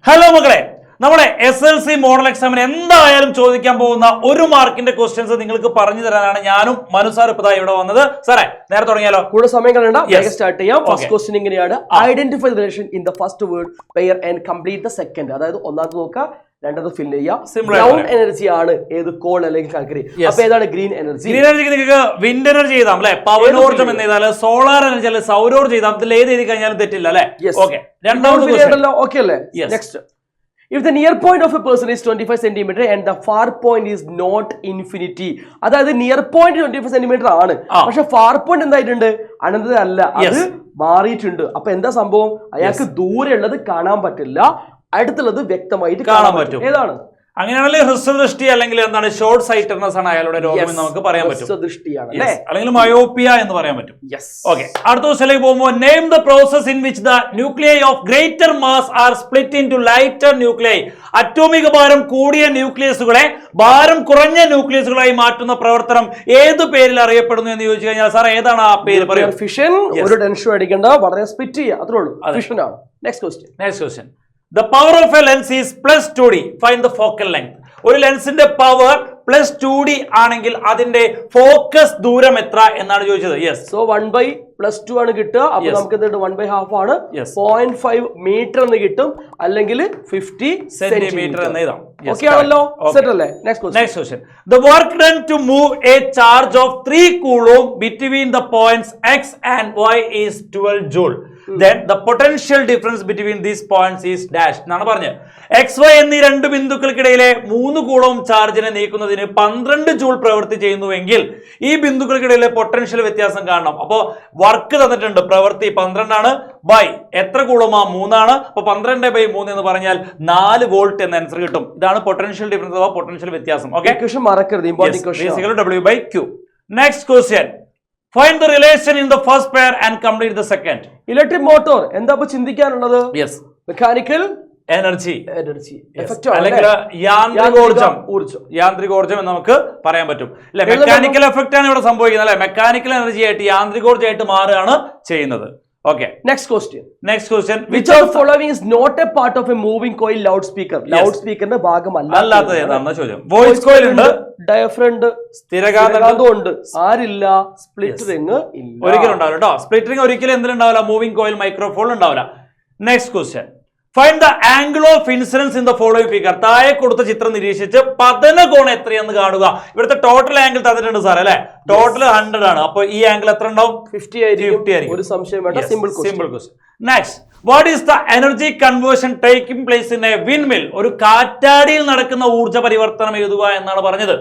Hello മക്കളെ, നമ്മുടെ SLC model എക്സാമിന് എന്തായാലും ചോദിക്കാൻ പോകുന്ന ഒരു മാർക്കിന്റെ ക്വസ്റ്റ്യൻസ് നിങ്ങൾക്ക് പറഞ്ഞു തരാനാണ് ഞാനും മനു സാർ ഇപ്പോ ഇവിടെ വന്നത്. സാറേ, നേരെ തുടങ്ങിയാലോ? കൂടുതൽ സമയം കളയണ്ട, വേഗം സ്റ്റാർട്ട് ചെയ്യാം. ഫസ്റ്റ് ക്വസ്റ്റ്യൻ ഇങ്ങനെയാണ്: identify the relation in the first word pair and complete the second. അതായത് ഒന്നാമത് നോക്കുക, രണ്ടാമത് ഫിൽ ചെയ്യാം. ഗ്രൗണ്ട് എനർജി ആണ് ഏത്? കോൾ അല്ലെങ്കിൽ കാൽക്കരി. അപ്പൊ ഏതാണ് ഗ്രീൻ എനർജി? ഗ്രീൻ എനർജിക്ക് നിങ്ങൾക്ക് വിൻഡ് എനർജി ചെയ്താം അല്ലെ, പവനോർജ്ജം എന്ന് ചെയ്താൽ, സോളാർ എനർജി അല്ലെ, സൗരോർജ്ജം ചെയ്താം. ഇതിൽ ഏത് എഴുതി കഴിഞ്ഞാലും തെറ്റില്ല അല്ലെ? ഓക്കെ, രണ്ടാമത് ഓക്കെ അല്ലേ? Next, if the near point of a person is 25 centimeter and the far point is not infinity. അതായത് നിയർ പോയിന്റ് 25 സെന്റിമീറ്റർ ആണ്, പക്ഷെ ഫാർ പോയിന്റ് എന്തായിട്ടുണ്ട്? അനന്തത അല്ല, അത് മാറിയിട്ടുണ്ട്. അപ്പൊ എന്താ സംഭവം? അയാൾക്ക് ദൂരെ ഉള്ളത് കാണാൻ പറ്റില്ല, അടുത്തുള്ളത് വ്യക്തമായിട്ട് കാണാൻ പറ്റും. ഏതാണ്? അങ്ങനെയാണെങ്കിൽ ഹ്രസ്വദൃഷ്ടി അല്ലെങ്കിൽ എന്താണ് ഷോർട്ട് സൈറ്റഡ്നെസ് ആണ് അയാളുടെ രോഗം എന്ന് നമുക്ക് പറയാൻ പറ്റും. അല്ലെങ്കിൽ മയോപ്പിയ എന്ന് പറയാൻ പറ്റും. ഓക്കെ, അടുത്ത ക്വസ്റ്റ്യനിലേക്ക് പോകുമ്പോൾ name the process in which the nuclei of greater mass are split into lighter nuclei. അറ്റോമിക ഭാരം കൂടിയ ന്യൂക്ലിയസുകളെ ഭാരം കുറഞ്ഞ ന്യൂക്ലിയസുകളായി മാറ്റുന്ന പ്രവർത്തനം ഏത് പേരിൽ അറിയപ്പെടുന്നു എന്ന് ചോദിച്ചു കഴിഞ്ഞാൽ സാർ ഏതാണ് ആ പേര്? പറയും. ഫിഷൻ. ഒരു ടെൻഷൻ അടിക്കേണ്ട, വളരെ സ്പ്ലിറ്റ് ചെയ്യുക, അത്രേ ഉള്ളൂ. ഫിഷൻ ആണ്. Next question. The power of a lens is plus 2d. Find the focal length. ഒരു ലെൻസിന്റെ പവർ പ്ലസ് 2d ആണെങ്കിൽ അതിന്റെ ഫോക്കസ് ദൂരം എത്ര എന്നാണ് ചോദിച്ചത്. യെസ്. സോ 1/+2 ആണ് കിട്ടുക. അപ്പൊ നമുക്ക് എന്തുണ്ട്? 1/2 ആണ്. 0.5 മീറ്റർ എന്ന് കിട്ടും, അല്ലെങ്കിൽ 50 സെന്റിമീറ്റർ എന്ന് എഴുതാം. ഓക്കെ ആണല്ലോ? സെറ്റ് അല്ലേ? Next question. The work done to move a charge of 3 coulomb between the points x and y is 12 joule. Then the potential difference between these points is dash എന്നാണ് പറഞ്ഞത്. XY എന്നീ രണ്ട് ബിന്ദുക്കൾക്കിടയിലെ 3 coulomb ചാർജിനെ നീക്കുന്നതിന് 12 joule പ്രവൃത്തി ചെയ്യുന്നുവെങ്കിൽ ഈ ബിന്ദുക്കൾക്കിടയിലെ potential വ്യത്യാസം കാണണം. അപ്പോൾ വർക്ക് തന്നിട്ടുണ്ട്, പ്രവൃത്തി 12 ആണ്, ബൈ എത്ര കൂളോമാ? 3 ആണ്. അപ്പൊ 12/3 എന്ന് പറഞ്ഞാൽ 4 വോൾട്ട് എന്ന ആൻസർ കിട്ടും. ഇതാണ് പൊട്ടൻഷ്യൽ ഡിഫറൻസ് അഥവാ പൊട്ടൻഷ്യൽ വ്യത്യാസം. ഓക്കെ, മറക്കരുത്, important question. W/Q. Next question. Find the relation in the first pair and complete the second. Electric motor എന്താ ഇപ്പൊ ചിന്തിക്കാനുള്ളത്? യെസ്, മെക്കാനിക്കൽ എനർജി എഫക്റ്റ് അല്ലെങ്കിൽ യാന്ത്രികോർജ്ജം എന്ന് നമുക്ക് പറയാൻ പറ്റും അല്ലെ. മെക്കാനിക്കൽ എഫക്റ്റ് ആണ് ഇവിടെ സംഭവിക്കുന്നത് അല്ലെ. മെക്കാനിക്കൽ എനർജി ആയിട്ട് യാന്ത്രികോർജ്ജമായിട്ട് മാറുകയാണ് ചെയ്യുന്നത്. Okay, next question. Which of the following is not a part of a moving coil loudspeaker? ലൗഡ്സ്പീക്കറിന്റെ ഭാഗമല്ല, അല്ലാത്തത് ഏതാണെന്ന് ചോദ്യം. വോയിസ് കോയിൽ ഉണ്ട്, ഡയഫ്രം ഉണ്ട്, സ്ഥിരകാന്തം ഉണ്ട്, ആരില്ല, സ്പ്ലിറ്റ് റിംഗ് ഇല്ല. ഒരിക്കലും ഉണ്ടാവില്ല കേട്ടോ. സ്പ്ലിറ്റ് റിംഗ് ഒരിക്കലും എന്തിനുണ്ടാവില്ല? മൂവിംഗ് കോയിൽ മൈക്രോഫോൺ ഉണ്ടാവില്ല. Next question. Find the angle of incidence in the following figure. താഴെ കൊടുത്ത ചിത്രം നിരീക്ഷിച്ച് പതന കോൺ എത്രയെന്ന് കാണുക. ഇവിടുത്തെ ടോട്ടൽ ആംഗിൾ തന്നിട്ടുണ്ട് സാർ അല്ലെ. ടോട്ടൽ 100 ആണ്. അപ്പൊ ഈ ആംഗിൾ എത്ര ഉണ്ടാവും? 50 ആയിരിക്കും. ഒരു സംശയം വേണ്ട. Simple question. Next, what is the energy conversion taking place in A windmill? ഒരു കാറ്റാടിയിൽ നടക്കുന്ന ഊർജ്ജ പരിവർത്തനം എഴുതുക എന്നാണ് പറഞ്ഞത്.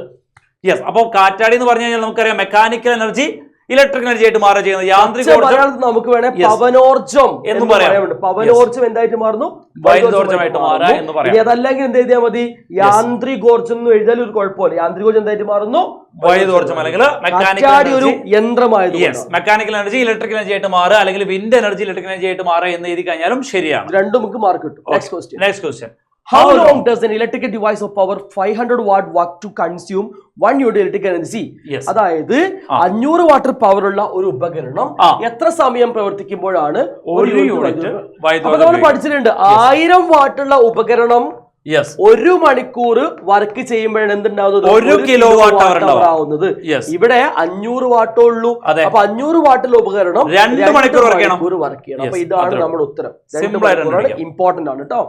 യെസ്, അപ്പോൾ കാറ്റാടി എന്ന് പറഞ്ഞു കഴിഞ്ഞാൽ നമുക്കറിയാം മെക്കാനിക്കൽ എനർജി ഇലക്ട്രിക് എനർജി ആയിട്ട് മാറുക ചെയ്യുന്നത്. യാന്ത്രികോർജ്ജം നമുക്ക് വേണേ പവനോർജ്ജം എന്ന് പറയാം. പവനോർജ്ജം എന്തായിട്ട് മാറുന്നു? വൈദ്യുതോർജ്ജമായിട്ട് മാറുക എന്ന് പറയാം. അതല്ലെങ്കിൽ എന്ത് എഴുതിയാൽ മതി? യാന്ത്രികോർജ്ജം എന്ന് എഴുതിയാൽ ഒരു കുഴപ്പമില്ല. യാന്ത്രികോർജ്ജം എന്തായിട്ട് മാറുന്നു? വൈദ്യുതോർജ്ജം അല്ലെങ്കിൽ മെക്കാനിക്കൽ ഒരു യന്ത്രമായത്. മെക്കാനിക്കൽ എനർജി ഇലക്ട്രിക് എനർജി ആയിട്ട് മാറുക, അല്ലെങ്കിൽ വിൻഡ് എനർജി ഇലക്ട്രിക് എനർജി ആയിട്ട് മാറുക എന്ന് എഴുതി കഴിഞ്ഞാലും ശരിയാണ്. രണ്ടും നമുക്ക് മാർക്ക് കിട്ടും. Next question. How long does an electrical device of power 500 watt work to consume 1 unit electrical energy? അതായത് 500 വാട്ട് പവർ ഉള്ള ഒരു ഉപകരണം എത്ര സമയം പ്രവർത്തിക്കുമ്പോഴാണ് 1 യൂണിറ്റ്? അപ്പൊ നമ്മൾ പഠിച്ചിട്ടുണ്ട് 1000 വാട്ട് ഉള്ള ഉപകരണം 1 മണിക്കൂർ വർക്ക് ചെയ്യുമ്പോഴാണ് എന്തുണ്ടാവുന്നത്? 1 കിലോ വാട്ട് ആവുന്നത്. ഇവിടെ 500 വാട്ടേ ഉള്ളൂ. അപ്പൊ 500 വാട്ടുള്ള ഉപകരണം 2 മണിക്കൂർ വർക്ക് ചെയ്യണം. അപ്പൊ ഇതാണ് നമ്മുടെ ഉത്തരം. 2 മണിക്കൂറാണ്. ഇമ്പോർട്ടന്റ് ആണ് കേട്ടോ.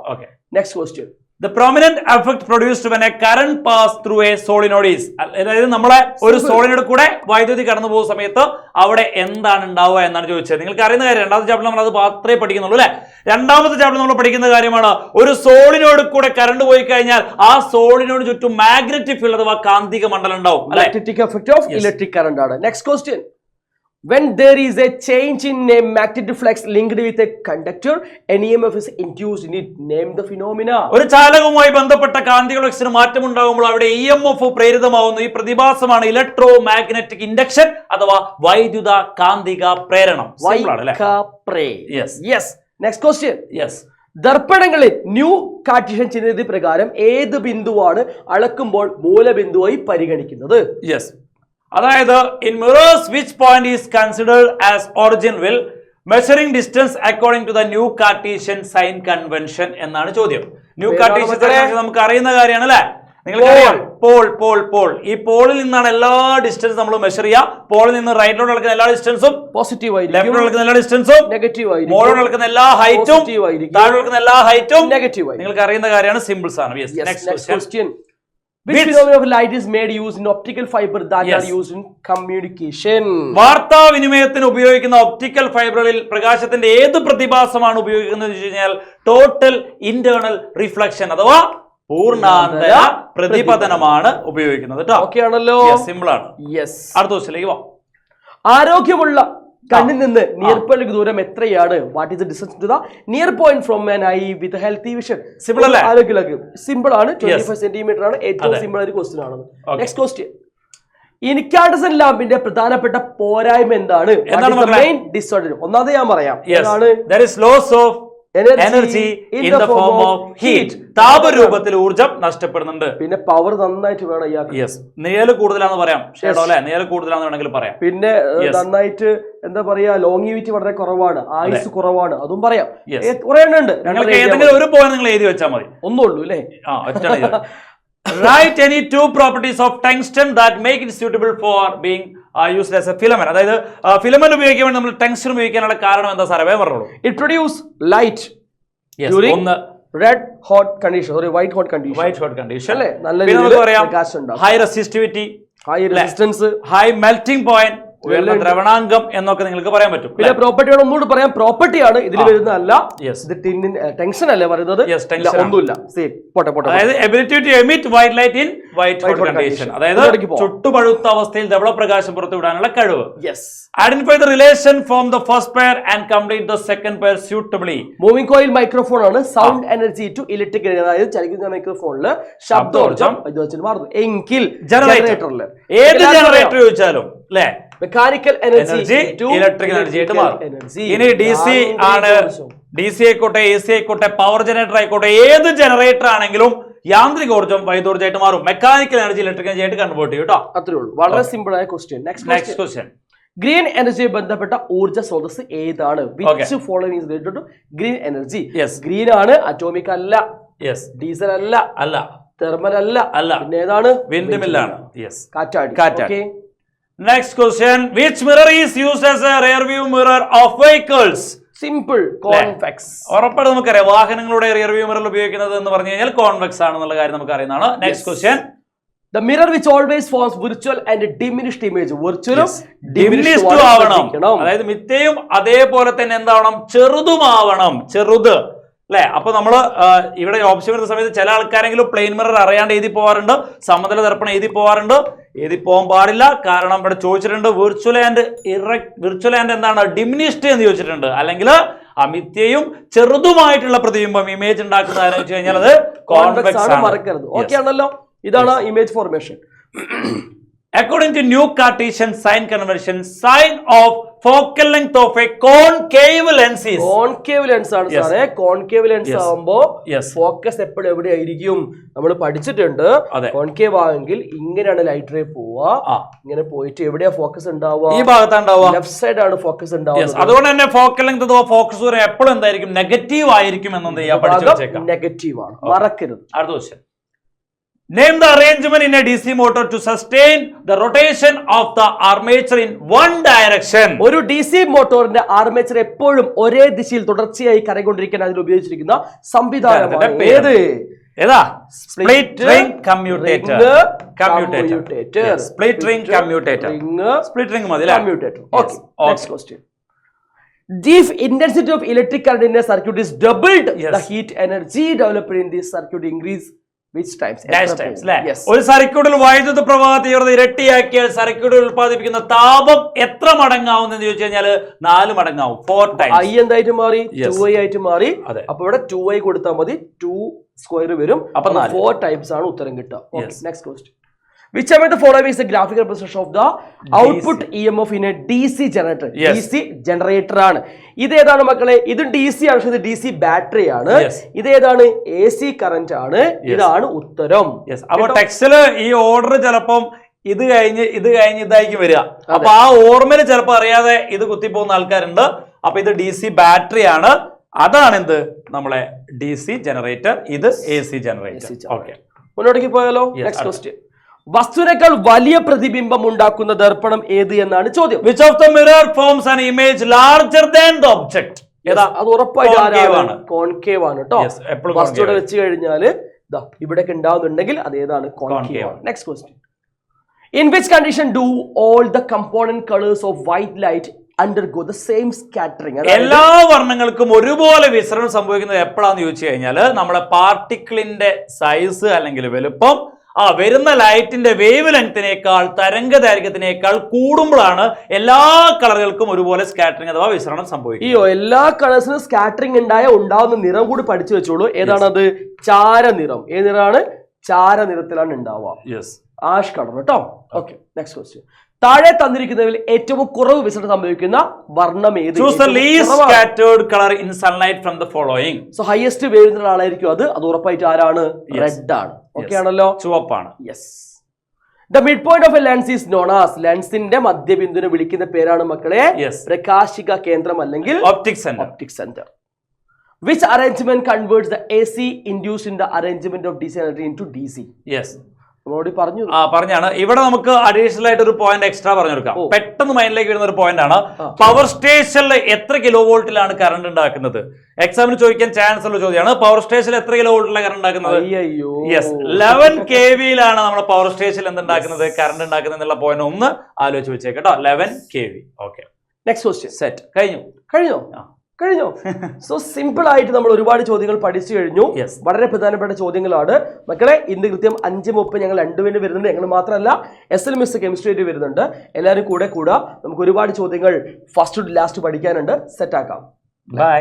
Next question. The prominent effect produced when a current pass through a solenoid is. അതായത് നമ്മളെ ഒരു സോളിനോട് കൂടെ വൈദ്യുതി കടന്നു പോകുന്ന സമയത്ത് അവിടെ എന്താണ് ഉണ്ടാവുക എന്നാണ് ചോദിച്ചത്. നിങ്ങൾക്ക് അറിയുന്ന കാര്യം. രണ്ടാമത്തെ ചാപ്റ്റർ നമ്മൾ അത് മാത്രമേ പഠിക്കുന്നുള്ളൂ അല്ലെ. രണ്ടാമത്തെ ചാപ്റ്റർ നമ്മൾ പഠിക്കുന്ന കാര്യമാണ് ഒരു സോളിനോട് കൂടെ കറണ്ട് പോയി കഴിഞ്ഞാൽ ആ സോളിനോട് ചുറ്റും മാഗ്നറ്റിക് ഫീൽഡ് അഥവാ കാന്തിക മണ്ഡലം ഉണ്ടാവും. Magnetic effect of electric current ആണ്. Next question. When there is a change in a magnetic flux linked with a conductor, an EMF is induced in it. Name the phenomena. ഒരു ചാലകവുമായി ബന്ധപ്പെട്ട കാന്തിക ഫ്ലക്സിന് മാറ്റം ഉണ്ടാകുമ്പോൾ അവിടെ EMF പ്രേരിതമാവുന്നു. ഈ പ്രതിഭാസമാണ് ഇലക്ട്രോ മാഗ്നറ്റിക് ഇൻഡക്ഷൻ അഥവാ വൈദ്യുത കാന്തിക പ്രേരണം. Next question. ദർപ്പണങ്ങളിൽ ന്യൂ കാർട്ടീഷ്യൻ ചിഹ്നരീതി പ്രകാരം ഏത് ബിന്ദുവാണ് അളക്കുമ്പോൾ മൂലബിന്ദുവായി പരിഗണിക്കുന്നത്? അതായത് in mirrors which point is considered as origin measuring distance according to the new Cartesian sign convention എന്നാണ് ചോദ്യം. ന്യൂ കാർട്ടീഷ്യൻ കൺവെൻഷൻ നമുക്ക് അറിയുന്ന കാര്യമാണ് അല്ലെ? നിങ്ങൾക്കറിയാം പോൾ. ഈ പോളിൽ നിന്നാണ് എല്ലാ ഡിസ്റ്റൻസ് നമ്മൾ മെഷർ ചെയ്യുക. പോളിൽ നിന്ന് റൈറ്റിലോട്ട് നടക്കുന്ന എല്ലാ ഡിസ്റ്റൻസും പോസിറ്റീവ് ആയിരിക്കും, ലെഫ്റ്റിലോട്ട് നടക്കുന്ന എല്ലാ ഡിസ്റ്റൻസും നെഗറ്റീവ് ആയിരിക്കും, മുകളിലോട്ട് നടക്കുന്ന എല്ലാ ഹൈറ്റും താഴെ നടക്കുന്ന എല്ലാ ഹൈറ്റും നെഗറ്റീവ് ആയിരിക്കും. നിങ്ങൾക്ക് അറിയുന്ന കാര്യമാണ്, സിമ്പിൾസ് ആണ്. Next question. Which phenomenon of light is made used in optical fiber that are used in communication? വാർത്താവിനിമയത്തിന് ഉപയോഗിക്കുന്ന ഒപ്റ്റിക്കൽ ഫൈബറുകളിൽ പ്രകാശത്തിന്റെ ഏത് പ്രതിഭാസമാണ് ഉപയോഗിക്കുന്നത് എന്ന് വെച്ച് കഴിഞ്ഞാൽ ടോട്ടൽ ഇന്റേണൽ റിഫ്ലക്ഷൻ അഥവാ പൂർണ്ണാന്തര പ്രതിപതനമാണ് ഉപയോഗിക്കുന്നത്. ഓക്കെ ആണല്ലോ, സിമ്പിൾ ആണ്. അടുത്ത ക്വസ്റ്റ്യനിലേക്ക് പോവാം. ആരോഗ്യമുള്ള കണ്ണിൽ നിന്ന് നിയർ പോയിന്റ് ദൂരം എത്രയാണ്? What is the distance to the near point from an eye with healthy vision? Simple അല്ലേ? സിമ്പിൾ ആണ്. 25 സെന്റിമീറ്റർ ആണ്. ഏറ്റവും സിമ്പിൾ ആയ ക്വസ്റ്റ്യൻ ആണ്. Next question. ഇൻകാൻഡസെന്റ് ലാമ്പിന്റെ പ്രധാനപ്പെട്ട പോരായ്മ എന്താണ്? Main disorder. ഒന്നാമത് ഞാൻ പറയാം, energy in the form of heat. താപരൂപത്തിൽ ഊർജ്ജം നഷ്ടപ്പെടുന്നുണ്ട്. പിന്നെ പവർ നന്നായിട്ട് വേണം ഇയാൾക്ക്. നിഴല് കൂടുതലാന്ന് പറയാം, ഷേഡോ അല്ലെ? നിഴല് കൂടുതലാന്ന് വേണമെങ്കിൽ പറയാം. പിന്നെ നന്നായിട്ട് എന്താ പറയാ, ലോങ്ങിവിറ്റി വളരെ കുറവാണ്, ആയുസ് കുറവാണ്, അതും പറയാം. കുറെ എണ്ണം ഉണ്ട്. നിങ്ങൾക്ക് ഏതെങ്കിലും ഒരു പോയിന്റ് നിങ്ങൾ എഴുതി വെച്ചാൽ മതി. ഒന്നുള്ളൂ അല്ലേ? Write any two properties of tungsten that make it suitable for being used as a filament. അതായത് ഫിലമെന്റ് ഉപയോഗിക്കാൻ വേണ്ടി നമ്മൾ ടങ്സ്റ്റൻ ഉപയോഗിക്കാനുള്ള കാരണം എന്താ സാറേ? വേഗം പറഞ്ഞോളൂ. It produce light during red hot condition, sorry white hot condition. White hot condition അല്ലേ? നല്ല രീതിയിൽ പ്രകാശം ഉണ്ടാവും. High resistivity, high resistance, high melting point, ഉയർന്ന ദ്രവണാങ്കം എന്നൊക്കെ നിങ്ങൾക്ക് പറയാൻ പറ്റും. പിന്നെ പ്രോപ്പർട്ടിയാണ് ഒന്നുകൂടി പറയാം. പ്രോപ്പർട്ടിയാണ് ഇതിൽ വരുന്നതല്ല. ടെൻഷൻ അല്ലേ പറയുന്നത്? ഒന്നുമില്ല. അതായത് ability to emit white light in white hot condition. അതായത് ചുട്ടുപഴുത്ത അവസ്ഥയിൽ ധവളപ്രകാശം പുറത്തുവിടാനുള്ള കഴിവ്. Identify the relation from the first pair and complete the second pair suitably. Moving coil microphone ആണ്. Sound energy to electric energy. അതായത് ചലിക്കുന്ന മൈക്രോഫോണില് ശബ്ദോർജ്ജം മാറുന്നു എങ്കിൽ ജനറേറ്ററിൽ ഏത് ജനറേറ്റർ ചോദിച്ചാലും അല്ലേ, മെക്കാനിക്കൽ എനർജി ഇലക്ട്രിക് എനർജി ആയിട്ട് മാറും. ഇനി ഡി സി ആണ്, ഡി സി ആയിക്കോട്ടെ, എ സി ആയിക്കോട്ടെ, പവർ ജനറേറ്റർ ആയിക്കോട്ടെ, ഏത് ജനറേറ്റർ ആണെങ്കിലും യാന്ത്രികോർജ്ജം വൈദ്യോർജ്ജമായിട്ട് മാറും. മെക്കാനിക്കൽ എനർജി ഇലക്ട്രിക് എനർജി ആയിട്ട് കൺവേർട്ട് ചെയ്യും കേട്ടോ. അത്രേ ഉള്ളൂ. വളരെ സിമ്പിൾ ആയ ക്വസ്റ്റ്യൻ. Next question. ഗ്രീൻ എനർജിയെ ബന്ധപ്പെട്ട ഊർജ്ജ സ്രോതസ് ഏതാണ്? Which following is related to green energy? Green ആണ്. അറ്റോമിക് അല്ല, ഡീസൽ അല്ല, തെർമൽ അല്ല, പിന്നെ ഏതാണ്? വിൻഡ് മിൽ ആണ്. കാറ്റാടി. Next question. Which mirror is used as a rear view mirror of vehicles? Simple. Convex. ഉറപ്പായിട്ട് നമുക്കറിയാം വാഹനങ്ങളുടെ റിയർ വ്യൂ മിറർ ഉപയോഗിക്കുന്നത് എന്ന് പറഞ്ഞു കഴിഞ്ഞാൽ കോൺവെക്സ് ആണെന്നുള്ള കാര്യം നമുക്ക് അറിയുന്നതാണ്. Next question. The mirror which always forms virtual and diminished image. Virtual diminished ആവണം. അതായത് മിഥ്യയും അതേപോലെ തന്നെ എന്താവണം? ചെറുതുമാവണം. ചെറുത് അല്ലെ? അപ്പൊ നമ്മള് ഇവിടെ ഓപ്ഷൻ വരുന്ന സമയത്ത് ചില ആൾക്കാരെങ്കിലും പ്ലെയിൻ മിറർ അറിയാണ്ട് എഴുതി പോവാറുണ്ട്, സമതല ദർപ്പണം എഴുതി പോവാറുണ്ട്. എഴുതി പോകാൻ പാടില്ല. കാരണം ഇവിടെ ചോദിച്ചിട്ടുണ്ട് വിർച്വൽ ആൻഡ് എന്താണ് ഡിമിനിഷ്ഡ് എന്ന് ചോദിച്ചിട്ടുണ്ട്. അല്ലെങ്കിൽ അമിത്യയും ചെറുതുമായിട്ടുള്ള പ്രതിബിംബം ഇമേജ് ഉണ്ടാക്കുന്ന ആരെന്ന് വെച്ച് കഴിഞ്ഞാൽ അത് കോൺവെക്സ് ആണ്. മറക്കരുത്. ഓക്കെ ആണല്ലോ? ഇതാണ് image formation. According to new Cartesian sign convention, sign of focal length of a concave lens is concave lens ആണ് സാറേ. കോൺകേവ് ലെൻസ് ആവുമ്പോ ഫോക്കസ് എപ്പോഴും എവിടെ ആയിരിക്കും? നമ്മൾ പഠിച്ചിട്ടുണ്ട്. കോൺകേവ് ആണെങ്കിൽ ഇങ്ങനെയാണ് ലൈറ്റ് റേ പോവുക. ഇങ്ങനെ പോയിട്ട് എവിടെയാ ഫോക്കസ് ഉണ്ടാവുക? ഈ ഭാഗത്താണ് ഉണ്ടാവുക. ലെഫ്റ്റ് സൈഡ് ആണ് ഫോക്കസ് ഉണ്ടാവുക. അതുകൊണ്ട് തന്നെ ഫോക്കൽ ലെങ്ത് അഥവാ ഫോക്കസ് ദൂരം എപ്പോഴും എന്തായിരിക്കും? നെഗറ്റീവ് ആയിരിക്കും എന്നത് നെഗറ്റീവ് ആണ്, മറക്കരുത്. അടുത്ത question. Name the arrangement in a DC motor to sustain the rotation of the armature in one direction. ഒരു DC മോട്ടോറിന്റെ ആർമേച്ചർ എപ്പോഴും ഒരേ ദിശയിൽ തുടർച്ചയായി കറങ്ങിക്കൊണ്ടിരിക്കാൻ അതിൽ ഉപയോഗിച്ചിരിക്കുന്ന സംവിധാനമാണ് ഏത്? ഏതാ? Split ring commutator. Split ring commutator. Split ring മതി അല്ലേ? Commutator. Okay. Next question. If intensity of electric current in a circuit is doubled, the heat energy developed in this circuit increase which times? ഒരു സർക്യൂട്ടിൽ വൈദ്യുത പ്രവാഹ തീവ്രത ഇരട്ടിയാക്കിയാൽ സർക്യൂട്ടിൽ ഉൽപ്പാദിപ്പിക്കുന്ന താപം എത്ര മടങ്ങാവും എന്ന് ചോദിച്ചു കഴിഞ്ഞാൽ 4 മടങ്ങാവും. 4 times. I എന്തായിട്ട് മാറി? 2i ആയിട്ട് മാറി. അപ്പൊ ഇവിടെ 2i കൊടുത്താൽ മതി. 2 സ്ക്വയർ വരും. അപ്പൊ 4 ടൈംസ് ആണ് ഉത്തരം കിട്ടുക. Next question. Which among the following is the graphical representation of the output EMF in a DC generator? DC generator ആണ്. ഇത് ഏതാണ് മക്കളെ? ഇത് DC ആണ്, പക്ഷേ ഇത് DC ബാറ്ററി ആണ്. ഇത് ഏതാണ്? AC കറന്റ് ആണ്. ഇതാണ് ഉത്തരം. അപ്പൊ ടെക്സ്റ്റില് ഈ ഓർഡർ ചിലപ്പം ഇത് കഴിഞ്ഞ് ഇതായിരിക്കും വരിക. അപ്പൊ ആ ഓർമ്മയിൽ ചിലപ്പോൾ അറിയാതെ ഇത് കുത്തിപ്പോകുന്ന ആൾക്കാരുണ്ട്. അപ്പൊ ഇത് DC ബാറ്ററി ആണ്. അതാണ് എന്ത് നമ്മളെ DC ജനറേറ്റർ, ഇത് AC ജനറേറ്റർ. ഓക്കെ, മുന്നോട്ടേക്ക് പോയാലോ? Next question. വസ്തുവിനേക്കാൾ വലിയ പ്രതിബിംബം ഉണ്ടാക്കുന്ന ദർപ്പണം ഏത് എന്നാണ് ചോദ്യം. Which of the mirror forms an image larger than the object? അത് ഉറപ്പായിട്ടാണ് കോൺകേവ് ആണ് കേട്ടോ. വസ്തുവിടെ വെച്ച് കഴിഞ്ഞാല് ഇവിടേക്ക് ഉണ്ടാവുന്നുണ്ടെങ്കിൽ അതേതാണ്? കോൺകേവ് ആണ്. Next question. In which condition do all the component colors of white light undergo the same scattering? എല്ലാ വർണ്ണങ്ങൾക്കും ഒരുപോലെ വിസരണം സംഭവിക്കുന്നത് എപ്പോഴാന്ന് ചോദിച്ചു കഴിഞ്ഞാൽ നമ്മുടെ പാർട്ടിക്കിളിന്റെ സൈസ് അല്ലെങ്കിൽ വലുപ്പം വരുന്ന ലൈറ്റിന്റെ വേവ് ലെങ്തിനേക്കാൾ തരംഗദൈർഘ്യത്തിനേക്കാൾ കൂടുമ്പോഴാണ് എല്ലാ കളറുകൾക്കും ഒരുപോലെ സ്കാറ്ററിംഗ് അഥവാ വിസരണം സംഭവിക്കുന്നത്. എല്ലാ കളേഴ്സിനും സ്കാറ്ററിംഗ് ഉണ്ടാവുന്ന നിറം കൂടി പഠിച്ചു വെച്ചോളൂ. ഏതാണത്? ചാരനിറം. ഏത് നിറമാണ്? ചാരനിറത്തിലാണ് ഉണ്ടാവുക. ആഷ് കളർ കേട്ടോ. Okay, next question. താഴെ തന്നിരിക്കുന്നതിൽ ഏറ്റവും കുറവ് വിസരണം സംഭവിക്കുന്ന വർണ്ണം ഏത്? Choose the least scattered color in sunlight from the following. So highest wave ആളായിരിക്കും അത് ഉറപ്പായിട്ട് ആരാണ്? റെഡ് ആണ്. ഓക്കെ ആണല്ലോ, ചുവപ്പാണ്. Yes. The midpoint of a lens is known as. ലെൻസിന്റെ മധ്യബിന്ദുവിനെ വിളിക്കുന്ന പേരാണ് മക്കളെ പ്രകാശിക കേന്ദ്രം അല്ലെങ്കിൽ optic centre. Which arrangement converts the AC induced in the arrangement of DC energy into DC? Yes. പറഞ്ഞാണ്. ഇവിടെ നമുക്ക് അഡീഷണൽ ആയിട്ട് ഒരു പോയിന്റ് എക്സ്ട്രാ പറഞ്ഞെടുക്കാം. പെട്ടെന്ന് മൈൻഡിലേക്ക് വരുന്ന ഒരു പോയിന്റ് ആണ്. പവർ സ്റ്റേഷനിൽ എത്ര കിലോ വോൾട്ടിലാണ് കറണ്ട് ഉണ്ടാക്കുന്നത്? എക്സാമിന് ചോദിക്കാൻ ചാൻസ് ഉള്ള ചോദ്യമാണ്. പവർ സ്റ്റേഷനിൽ എത്ര കിലോ വോൾട്ടിലാണ് കറണ്ട് ഉണ്ടാക്കുന്നത്? 11 kV നമ്മുടെ പവർ സ്റ്റേഷനിൽ എന്തുണ്ടാക്കുന്നത്? കറണ്ട് ഉണ്ടാക്കുന്നത് എന്നുള്ള പോയിന്റ് ഒന്ന് ആലോചിച്ച് വെച്ചേട്ടോ. 11 kV. Okay, next question. Set. കഴിഞ്ഞോ? സോ സിമ്പിൾ ആയിട്ട് നമ്മൾ ഒരുപാട് ചോദ്യങ്ങൾ പഠിച്ചു കഴിഞ്ഞു. വളരെ പ്രധാനപ്പെട്ട ചോദ്യങ്ങളാണ് മക്കളെ. ഇന്ന് കൃത്യം 5:30 ഞങ്ങൾ 2 പേര് വരുന്നുണ്ട്. ഞങ്ങൾ മാത്രമല്ല SL മിസ് കെമിസ്ട്രി ആയിട്ട് വരുന്നുണ്ട്. എല്ലാവരും കൂടെ നമുക്ക് ഒരുപാട് ചോദ്യങ്ങൾ ഫസ്റ്റ് ടു ലാസ്റ്റ് പഠിക്കാനുണ്ട്. സെറ്റ് ആക്കാം. ബൈ.